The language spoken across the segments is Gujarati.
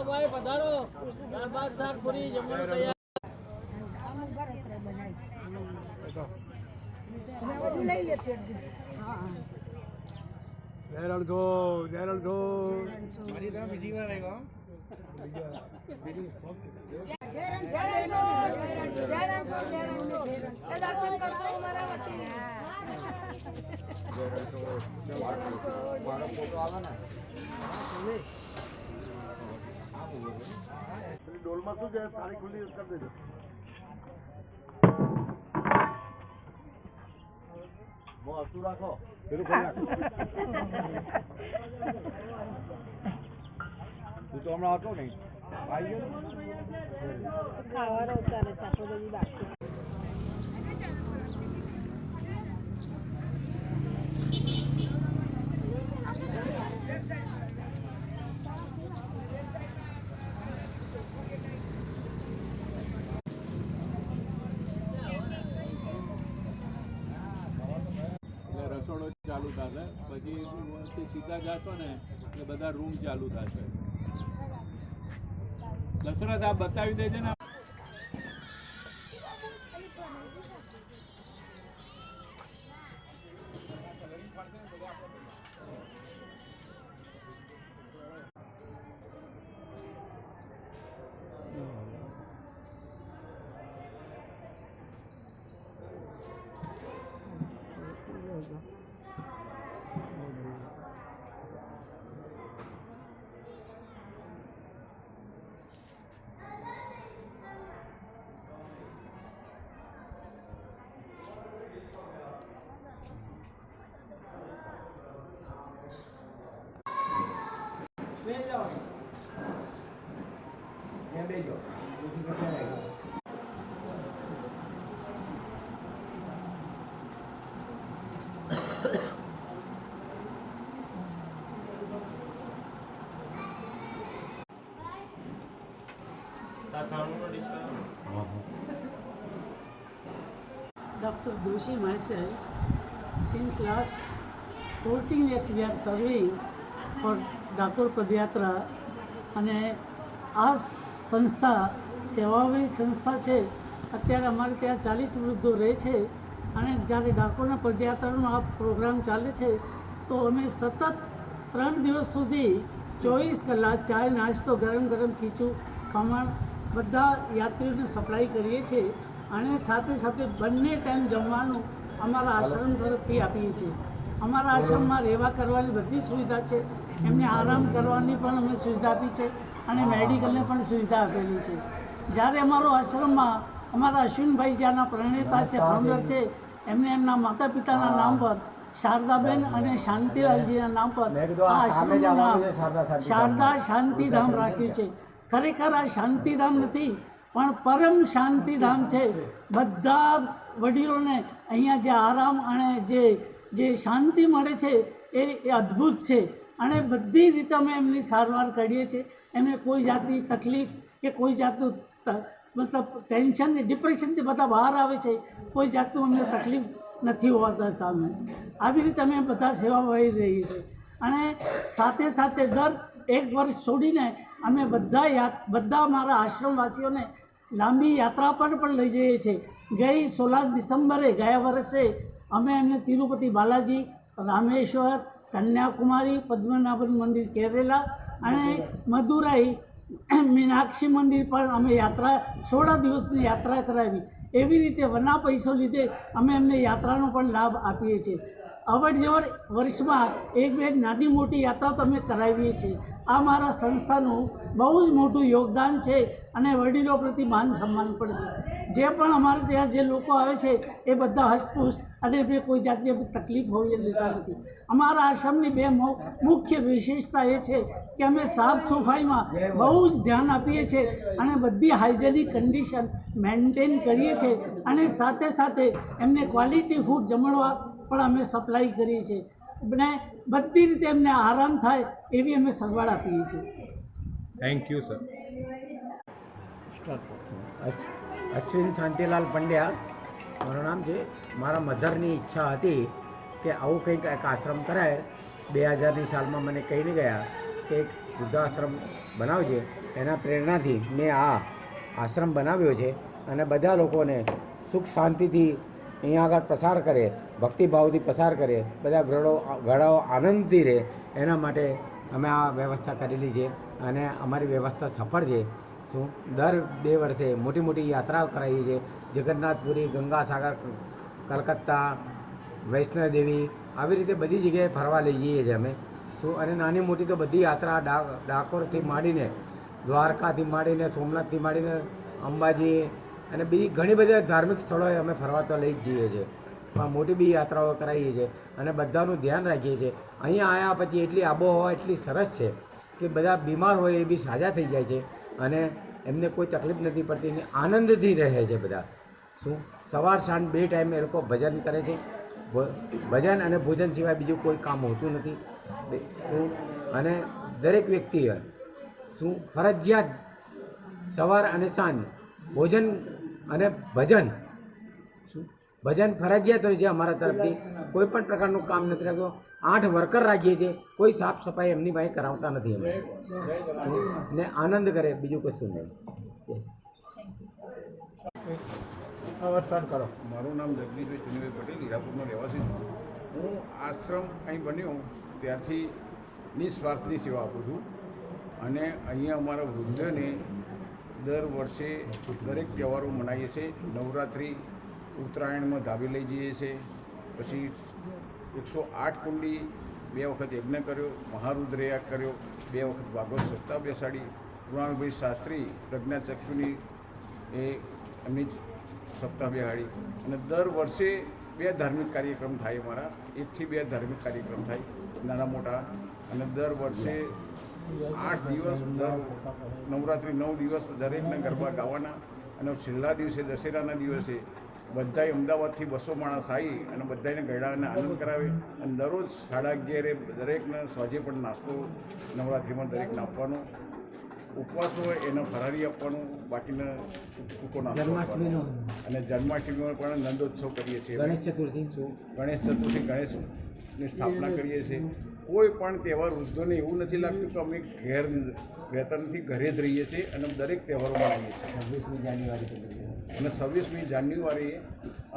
ભાઈ પધારો, દાળ ભાત શાક પૂરી જમવાનું તૈયાર. મારી તો બીજી વાર આવ્યો. ડોલમાં શું છે? સારી ખુલ્લી કરી દેજો. હસતું રાખો. પેલું ખોલી નાખો. તું તો હમણાં હતો નહીં. આવી ગયો ખાવાનો ચાલે ચાકોરી બાકી. રસોડો ચાલુ થશે, પછી સીધા જશો ને એટલે બધા રૂમ ચાલુ થશે. દશરથ આ બતાવી દેજે ને. Dr. Doshi myself, since last 14 years we are serving for Dakor પદયાત્રા અને આ સંસ્થા સેવાભાવી સંસ્થા છે. અત્યારે અમારે ત્યાં 40 વૃદ્ધો રહે છે અને જ્યારે ડાકોરના પદયાત્રાનો આ પ્રોગ્રામ ચાલે છે તો અમે સતત 3 દિવસ સુધી 24 કલાક ચાય નાસ્તો ગરમ ગરમ ખીચું ખમણ બધા યાત્રીઓને સપ્લાય કરીએ છીએ અને સાથે સાથે બંને ટાઈમ જમવાનું અમારા આશ્રમ તરફથી આપીએ છીએ. અમારા આશ્રમમાં રહેવા કરવાની બધી સુવિધા છે, એમને આરામ કરવાની પણ અમે સુવિધા આપી છે અને મેડિકલને પણ સુવિધા આપેલી છે. જ્યારે અમારો આશ્રમમાં અમારા અશ્વિનભાઈ જ્યાંના પ્રણેતા છે, ફાઉન્ડર છે, એમને એમના માતા પિતાના નામ પર શારદાબેન અને શાંતિલાલજીના નામ પર આ આશ્રમનું નામ શારદા શાંતિધામ રાખ્યું છે. ખરેખર આ શાંતિધામ નથી પણ પરમ શાંતિધામ છે. બધા વડીલોને અહીંયા જે આરામ અને જે શાંતિ મળે છે એ અદ્ભુત છે અને બધી રીતે અમે એમની સારવાર કરીએ છીએ. એમને કોઈ જાતની તકલીફ કે કોઈ જાતનું મતલબ ટેન્શન ડિપ્રેશનથી બધા બહાર આવે છે, કોઈ જાતનું અમને તકલીફ નથી હોવા દેતા. અમે આવી રીતે અમે બધા સેવા વહી રહીએ છીએ અને સાથે સાથે દર 1 વર્ષ છોડીને અમે બધા અમારા આશ્રમવાસીઓને લાંબી યાત્રા પર પણ લઈ જઈએ છીએ. ગઈ 16 ડિસેમ્બરે ગયા વર્ષે અમે એમને તિરુપતિ બાલાજી, રામેશ્વર, કન્યાકુમારી, પદ્મનાભન મંદિર કેરેલા અને મદુરાઈ મીનાક્ષી મંદિર પણ અમે યાત્રા 16 દિવસની યાત્રા કરાવી. એવી રીતે વના પૈસો લીધે અમે એમને યાત્રાનો પણ લાભ આપીએ છીએ. અવર જવર વર્ષમાં 1-2 નાની મોટી યાત્રા તો અમે કરાવીએ છીએ આ મારા સંસ્થાનું બહુ જ મોટું યોગદાન છે અને વડીલો પ્રતિ માન સન્માન પણ છે. જે પણ અમારે ત્યાં જે લોકો આવે છે એ બધા હસપુસ અને એમને કોઈ જાતની તકલીફ હોય એ લેતા નથી. અમારા આશ્રમની બે મુખ્ય વિશેષતા એ છે કે અમે સાફ સફાઈમાં બહુ જ ધ્યાન આપીએ છીએ અને બધી હાઇજેનિક કન્ડિશન મેન્ટેન કરીએ છીએ અને સાથે સાથે એમને ક્વોલિટી ફૂડ જમણવા પણ અમે સપ્લાય કરીએ છીએ અને બધી રીતે એમને આરામ થાય એવી અમે સગવડ આપીએ છીએ. Thank you sir. Ashwin Shantilal Pandya મારું નામ છે. મારા મધરની ઈચ્છા હતી કે આવું કંઈક એક આશ્રમ કરાય. 2000ની સાલમાં મને કહીને ગયા કે એક વૃદ્ધાશ્રમ બનાવજે. એના પ્રેરણાથી મેં આ આશ્રમ બનાવ્યો છે અને બધા લોકોને સુખ શાંતિથી અહીંયા આગળ પસાર કરે, ભક્તિભાવથી પસાર કરે, બધા ઘડાઓ આનંદથી રહે એના માટે અમે આ વ્યવસ્થા કરેલી છે અને અમારી વ્યવસ્થા સફળ છે. શું દર 2 વર્ષે મોટી મોટી યાત્રાઓ કરાવી છે. જગન્નાથપુરી, ગંગાસાગર, કલકત્તા, વૈષ્ણોદેવી આવી રીતે બધી જગ્યાએ ફરવા લઈ જઈએ છીએ અમે. શું અને નાની મોટી તો બધી યાત્રા ડાકોરથી માંડીને, દ્વારકાથી માંડીને, સોમનાથથી માંડીને, અંબાજી અને બીજી ઘણી બધી ધાર્મિક સ્થળોએ અમે ફરવા તો લઈ જ જઈએ છીએ. પણ મોટી બી યાત્રાઓ કરાવીએ છીએ અને બધાનું ધ્યાન રાખીએ છીએ. અહીંયા આવ્યા પછી એટલી આબોહવા એટલી સરસ છે કે બધા બીમાર હોય એ બી સાજા થઈ જાય છે અને એમને કોઈ તકલીફ નથી પડતી અને આનંદથી રહે છે બધા. શું સવાર સાંજ 2 ટાઈમ એ લોકો ભજન કરે છે. ભજન અને ભોજન સિવાય બીજું કોઈ કામ હોતું નથી. અને દરેક વ્યક્તિએ શું ફરજિયાત સવાર અને સાંજ ભોજન અને ભજન ભજન ફરજિયાત હોય છે અમારા તરફથી. કોઈ પણ પ્રકારનું કામ નથી રાખતો. 8 વર્કર રાખીએ છીએ. કોઈ સાફ સફાઈ એમની પાસે કરાવતા નથી અમે. ને આનંદ કરે, બીજું કશું નહીં. સ્ટાર્ટ કરો. મારું નામ જગદીશભાઈ ચુનીભાઈ પટેલ, હીરાપુરનો રહેવાસી છું. હું આશ્રમ અહીં બન્યો ત્યારથી નિસ્વાર્થની સેવા આપું છું અને અહીંયા અમારા વૃદ્ધોને દર વર્ષે દરેક તહેવારો મનાવીએ છીએ. નવરાત્રિ, ઉત્તરાયણમાં ધાબે લઈ જઈએ છીએ. પછી 108 કુંડી 2 વખત યજ્ઞ કર્યો, મહારુદ્રયાગ કર્યો, 2 વખત ભાગવત સપ્તાહ બેસાડી. કૃણાલભાઈ શાસ્ત્રી પ્રજ્ઞાચક્ષુની એ એમની જ સપ્તાહ બેહાડી અને દર વર્ષે 2 ધાર્મિક કાર્યક્રમ થાય. અમારા 1 થી 2 ધાર્મિક કાર્યક્રમ થાય નાના મોટા. અને દર વર્ષે 8 દિવસ, દર નવરાત્રિ 9 દિવસ દરેકના ગરબા ગાવાના અને છેલ્લા દિવસે દશેરાના દિવસે બધાય અમદાવાદથી 200 માણસ આવી અને બધાને ગયડાને આનંદ કરાવે અને દરરોજ 11:30 દરેકને સાંજે પણ નાસ્તો નવરાત્રિમાં દરેકને આપવાનો. ઉપવાસ હોય એને ફરારી આપવાનું, બાકીને સૂકો નાસ્તો આપવાનો. અને જન્માષ્ટમીમાં પણ નંદોત્સવ કરીએ છીએ. ગણેશ ચતુર્થી ગણેશની સ્થાપના કરીએ છીએ. કોઈ પણ તહેવાર વૃદ્ધોને એવું નથી લાગતું કે અમે ઘેર રહેતા નથી, ઘરે જ રહીએ છીએ અને દરેક તહેવારો મનાવીએ છીએ. 26મી જાન્યુઆરી અને 26મી જાન્યુઆરીએ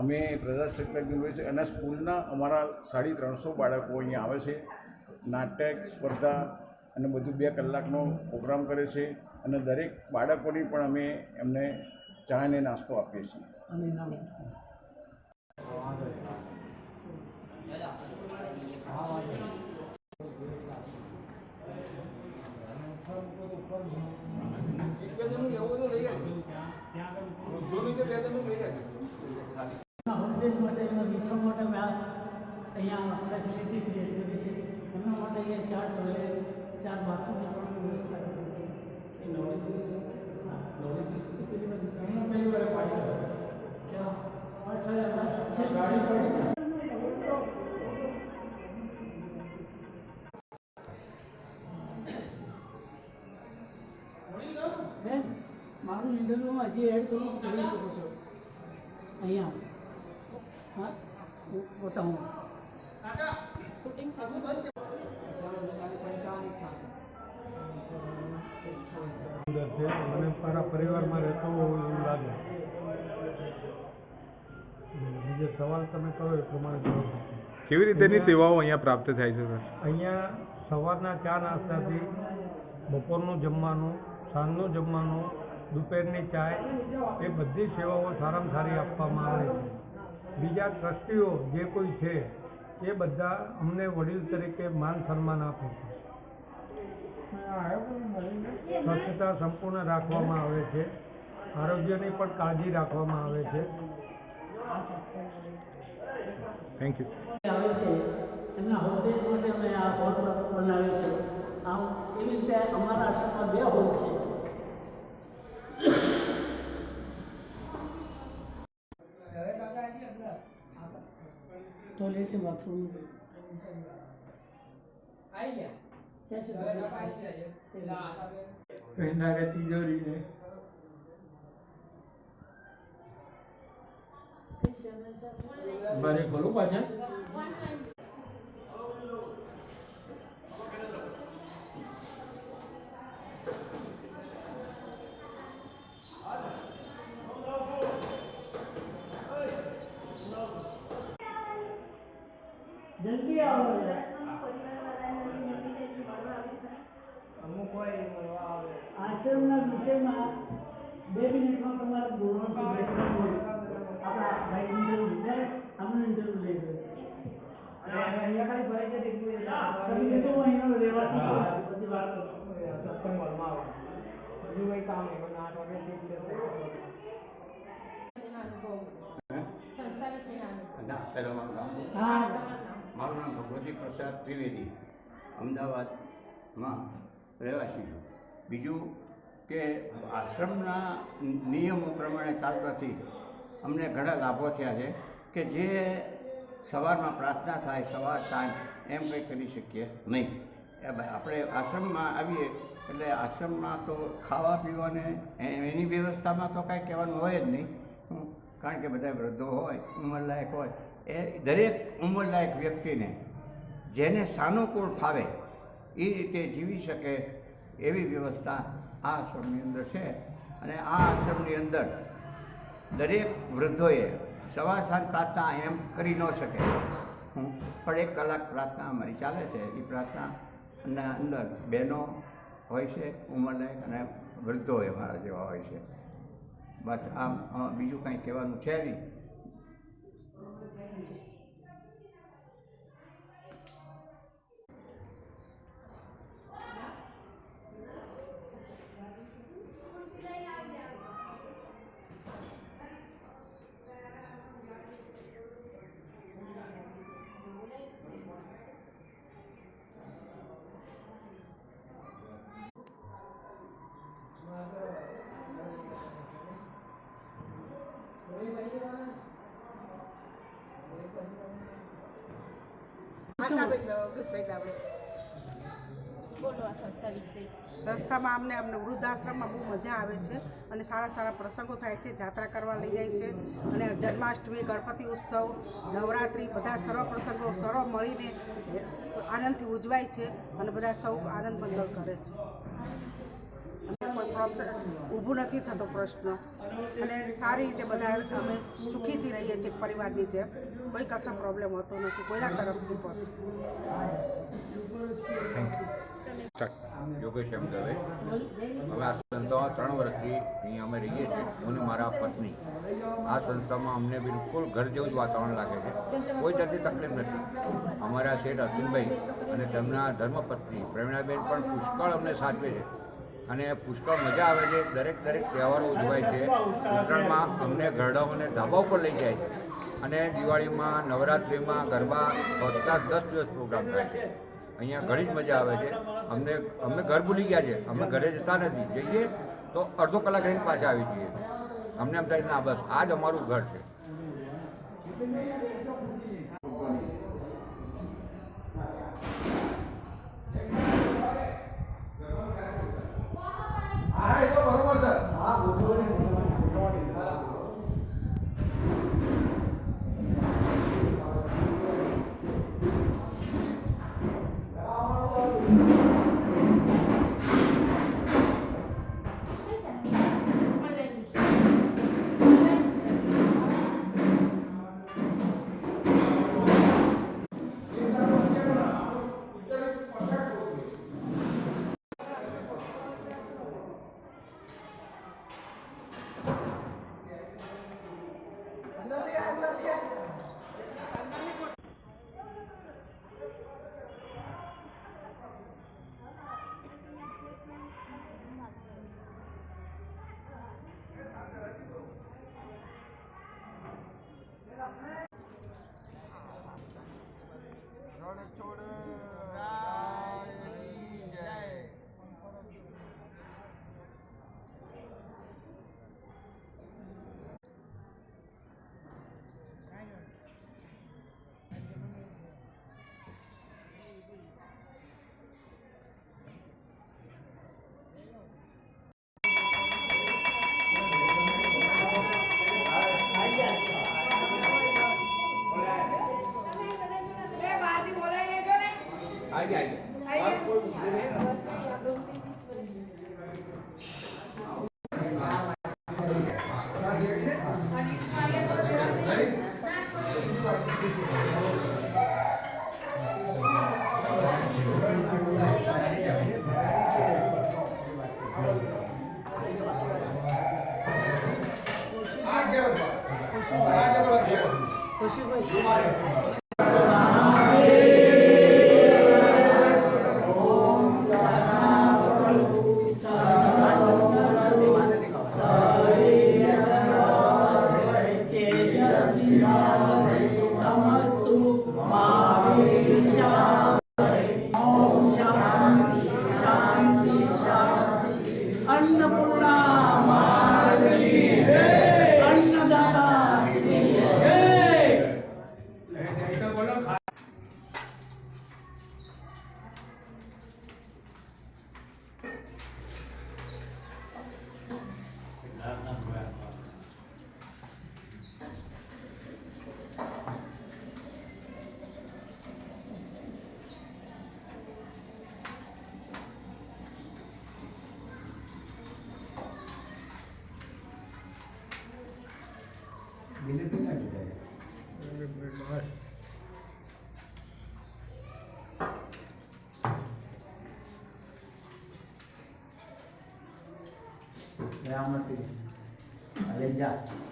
અમે પ્રજાસત્તાક દિવસ અને સ્કૂલના અમારા 350 બાળકો અહીંયા આવે છે. નાટક સ્પર્ધા અને બધું 2 કલાકનો પ્રોગ્રામ કરે છે અને દરેક બાળકોની પણ અમે એમને ચા અને નાસ્તો આપીએ છીએ. હોમલેસ માટે વિશ્વ માટે અહીંયા ફેસિલિટી ક્રિએટ કરી છે. એમના માટે અહીંયા 4 ટોયલેટ, 4 બાથરૂમની પણ વ્યવસ્થા કરી છે. એ નોલેજ પહેલી વાર બેન મારું ઇન્ટરવ્યુમાં હજી એડ કરું કરી શકો છો અહીંયા. હા બતાવું શૂટિંગ મને મારા પરિવારમાં રહેતો હોવું એવું લાગે. બીજો સવાલ તમે કરો એ પ્રમાણે જવાબ. કેવી રીતેની સેવાઓ અહીંયા પ્રાપ્ત થાય છે સર? અહીંયા સવારના ચા નાસ્તાથી બપોરનું જમવાનું, સાંજનું જમવાનું, દુપહેરની ચાય એ બધી સેવાઓ સારામાં સારી આપવામાં આવે છે. બીજા ટ્રસ્ટીઓ જે કોઈ છે એ બધા અમને વડીલ તરીકે માન સન્માન આપે છે. સ્વચ્છતા સંપૂર્ણ રાખવામાં આવે છે, આરોગ્યની પણ કાળજી રાખવામાં આવે છે. Thank you. આવે છે એમના હોલ્ડેજ માટે અમે આ હોલ બનાવ્યો છે. આમ એવી રીતે અમારા આશ્રમમાં 2 હોલ છે. ટોયલેટ બાથરૂમ પહેનારે તિજોરીને મારે ખોલું પાછા. જલ્દી આવો. આશ્રમના વિષયમાં 2 મિનિટમાં તમારે બોલવાનું આપણા ભાઈ ઇન્ટરવ્યુ લીધા અમને ઇન્ટરવ્યુ લઈ ગયો અહીંયા ખાલી ભરાઈ જાય તો અહીંનો રહેવાસી બધી વાત સત્સંગમાં આવે બીજું કંઈ કામ નહીં મને 8 વાગે મારું નામ ભગવતી પ્રસાદ ત્રિવેદી, અમદાવાદમાં રહેવાસી છું. બીજું કે આશ્રમના નિયમો પ્રમાણે ચાલવાથી અમને ઘણા લાભો થયા છે કે જે સવારમાં પ્રાર્થના થાય સવાર સાંજ એમ કંઈ કરી શકીએ નહીં. આપણે આશ્રમમાં આવીએ એટલે આશ્રમમાં તો ખાવા પીવાને એની વ્યવસ્થામાં તો કાંઈ કહેવાનું હોય જ નહીં, કારણ કે બધા વૃદ્ધો હોય, ઉંમરલાયક હોય, એ દરેક ઉંમરલાયક વ્યક્તિને જેને સાનુકૂળ ફાવે એ રીતે જીવી શકે એવી વ્યવસ્થા આ આશ્રમની અંદર છે. અને આ આશ્રમની અંદર દરેક વૃદ્ધોએ સવાર સાંજ પ્રાર્થના એમ કરી ન શકે, પણ 1 કલાક પ્રાર્થના અમારી ચાલે છે. એ પ્રાર્થનાના અંદર બહેનો હોય છે, ઉંમરલાયક, અને વૃદ્ધોએ મારા જેવા હોય છે. બસ આમ બીજું કાંઈ કહેવાનું છે નહીં. સંસ્થામાં અમને વૃદ્ધાશ્રમમાં બહુ મજા આવે છે અને સારા પ્રસંગો થાય છે. જાત્રા કરવા લઈ જાય છે અને જન્માષ્ટમી, ગણપતિ ઉત્સવ, નવરાત્રિ બધા સર્વ પ્રસંગો સર્વ મળીને આનંદથી ઉજવાય છે અને બધા સૌ આનંદ મંગલ કરે છે. કોઈ પ્રોબ્લેમ ઊભું નથી થતો પ્રશ્ન અને સારી રીતે બધા અમે સુખીથી રહીએ છીએ પરિવારની જેમ. કોઈ કશો પ્રોબ્લેમ હોતો નથી કોઈના તરફથી પણ. યોગેશ એમ દવે. અમે આ સંસ્થામાં 3 વર્ષથી અહીંયા અમે રહીએ છીએ. હું અને મારા પત્ની. આ સંસ્થામાં અમને બિલકુલ ઘર જેવું જ વાતાવરણ લાગે છે, કોઈ જાતની તકલીફ નથી. અમારા શેઠ અર્જુનભાઈ અને તેમના ધર્મપત્ની પ્રવીણાબેન પણ પુષ્કળ અમને સાચવે છે અને પુષ્કળ મજા આવે છે. દરેક તહેવારો ઉજવાય છે. ઉત્તરાયણમાં અમને ગરડાઓને ધાબા ઉપર લઈ જાય છે અને દિવાળીમાં, નવરાત્રિમાં ગરબા 10 દિવસ પ્રોગ્રામ થાય છે. અહીંયા ઘણી જ મજા આવે છે. અમને ઘર ભૂલી ગયા છે, અમે ઘરે જતા નથી. જઈએ તો અડધો કલાક રહીને પાછા આવી જઈએ. અમને એમ થાય ના બસ આ જ અમારું ઘર છે. अन्नपूर्णा अन्नदाता અલે જા